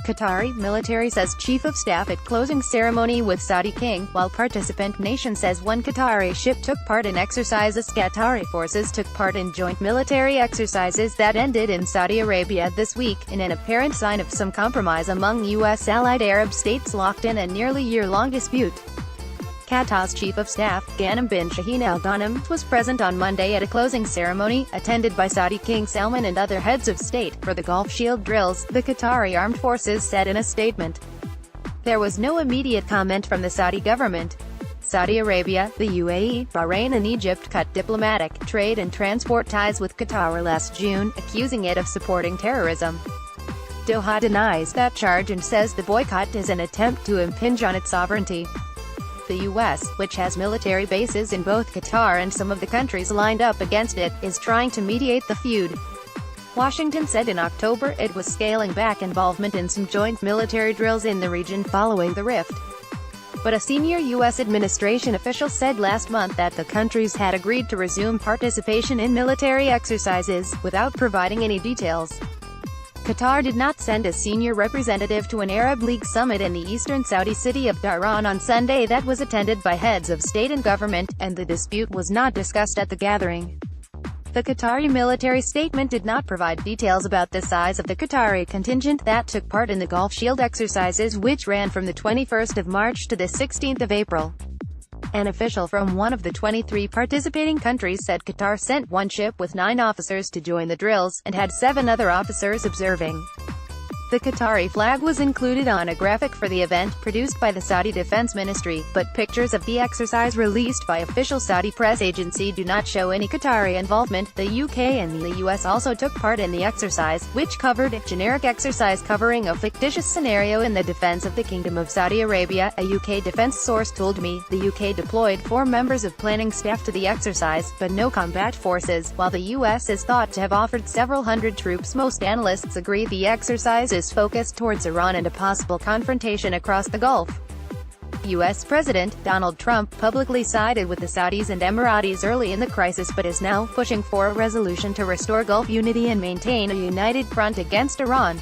Qatari military says chief of staff at closing ceremony with Saudi king, while participant nation says one Qatari ship took part in exercises. Qatari forces took part in joint military exercises that ended in Saudi Arabia this week, in an apparent sign of some compromise among U.S. allied Arab states locked in a nearly year-long dispute. Qatar's chief of staff, Ghanem bin Shaheen al-Ghanim, was present on Monday at a closing ceremony, attended by Saudi King Salman and other heads of state, for the Gulf Shield drills, the Qatari armed forces said in a statement. There was no immediate comment from the Saudi government. Saudi Arabia, the UAE, Bahrain and Egypt cut diplomatic, trade and transport ties with Qatar last June, accusing it of supporting terrorism. Doha denies that charge and says the boycott is an attempt to impinge on its sovereignty. The U.S., which has military bases in both Qatar and some of the countries lined up against it, is trying to mediate the feud. Washington said in October it was scaling back involvement in some joint military drills in the region following the rift. But a senior U.S. administration official said last month that the countries had agreed to resume participation in military exercises, without providing any details. Qatar did not send a senior representative to an Arab League summit in the eastern Saudi city of Dhahran on Sunday that was attended by heads of state and government, and the dispute was not discussed at the gathering. The Qatari military statement did not provide details about the size of the Qatari contingent that took part in the Gulf Shield exercises, which ran from the 21st of March to the 16th of April. An official from one of the 23 participating countries said Qatar sent one ship with 9 officers to join the drills, and had 7 other officers observing. The Qatari flag was included on a graphic for the event, produced by the Saudi Defense Ministry, but pictures of the exercise released by official Saudi press agency do not show any Qatari involvement. The UK and the US also took part in the exercise, which covered a generic exercise covering a fictitious scenario in the defense of the Kingdom of Saudi Arabia. A UK defense source told me the UK deployed 4 members of planning staff to the exercise, but no combat forces, while the US is thought to have offered several hundred troops. Most analysts agree the exercise is focused towards Iran and a possible confrontation across the Gulf. U.S. President Donald Trump publicly sided with the Saudis and Emiratis early in the crisis, but is now pushing for a resolution to restore Gulf unity and maintain a united front against Iran.